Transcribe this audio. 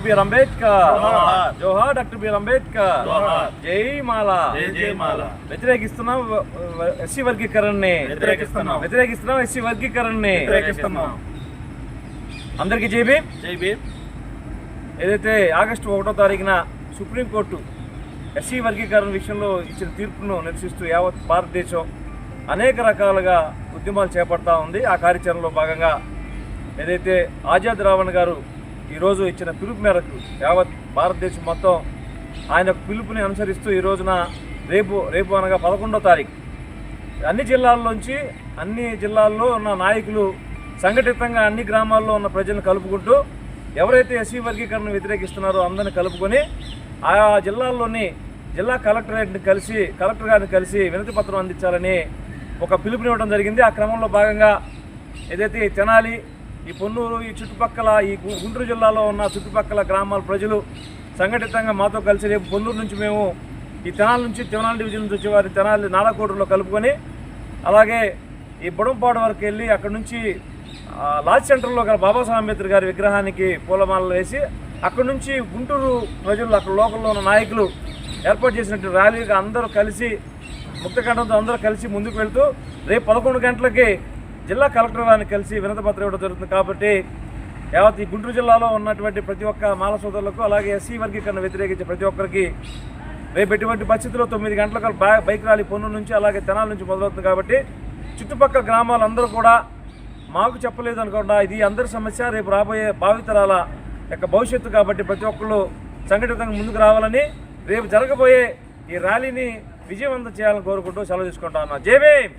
BR Ambedkar, జోహార్ doctor BR Ambedkar, జై మాలా. వ్యతిరేకిస్తున్నాం SC వర్గీకరణని, వ్యతిరేకిస్తున్నాం SC వర్గీకరణని. అందరికీ జై భీమ్. ఏదైతే ఆగస్టు 1వ తారీఖున సుప్రీంకోర్టు ఎస్సీ వర్గీకరణ విషయంలో ఇచ్చిన తీర్పును నిరసిస్తూ యావత్ భారతదేశం అనేక రకాలుగా ఉద్యమాలు చేపడతా ఉంది. ఆ కార్యాచరణలో భాగంగా ఏదైతే ఆజాద్ రావణ్ గారు ఈరోజు ఇచ్చిన పిలుపు మేరకు యావత్ భారతదేశం మొత్తం ఆయన పిలుపుని అనుసరిస్తూ ఈ రోజున రేపు అనగా 11వ తారీఖు అన్ని జిల్లాల్లో ఉన్న నాయకులు సంఘటితంగా అన్ని గ్రామాల్లో ఉన్న ప్రజలను కలుపుకుంటూ ఎవరైతే ఎస్సీ వర్గీకరణ వ్యతిరేకిస్తున్నారో అందరిని కలుపుకొని ఆయా జిల్లాల్లోని జిల్లా కలెక్టర్ గారిని కలిసి వినతి పత్రం అందించాలని ఒక పిలుపునివ్వడం జరిగింది. ఆ క్రమంలో భాగంగా ఏదైతే ఈ తెనాలి, ఈ పొన్నూరు, ఈ చుట్టుపక్కల ఈ గుంటూరు జిల్లాలో ఉన్న చుట్టుపక్కల గ్రామాల ప్రజలు సంఘటితంగా మాతో కలిసి రేపు పొన్నూరు నుంచి మేము ఈ తెనాలి డివిజన్ నుంచి వచ్చే వారి తెనాలి నాలకోటలో కలుపుకొని అలాగే ఈ బుడంపాడు వరకు వెళ్ళి అక్కడ నుంచి లాజ్ సెంటర్లో బాబాసాహెబ్ అంబేద్కర్ గారి విగ్రహానికి పూలమాలలు వేసి అక్కడ నుంచి గుంటూరు ప్రజలు అక్కడ లోకల్లో ఉన్న నాయకులు ఏర్పాటు చేసినట్టు ర్యాలీగా అందరూ కలిసి ముక్తకంఠంతో అందరూ కలిసి ముందుకు వెళ్తూ రేపు 11 గంటలకి జిల్లా కలెక్టర్ గారిని కలిసి వినతి పత్రం ఇవ్వడం జరుగుతుంది. కాబట్టి యావత్ ఈ గుంటూరు జిల్లాలో ఉన్నటువంటి ప్రతి ఒక్క మాల సోదరులకు అలాగే ఎస్సీ వర్గీకరణ వ్యతిరేకించే ప్రతి ఒక్కరికి రేపు ఎటువంటి పరిస్థితుల్లో 9 గంటలకు బైక్ ర్యాలీ పొన్నూరు నుంచి అలాగే తెనాల నుంచి మొదలవుతుంది. కాబట్టి చుట్టుపక్కల గ్రామాలందరూ కూడా మాకు చెప్పలేదు అనుకోకుండా ఇది అందరి సమస్య, రేపు రాబోయే భావితరాల యొక్క భవిష్యత్తు. కాబట్టి ప్రతి ఒక్కళ్ళు సంఘటితంగా ముందుకు రావాలని రేపు జరగబోయే ఈ ర్యాలీని విజయవంతం చేయాలని కోరుకుంటూ సెలవు తీసుకుంటా ఉన్నా. జై భీమ్.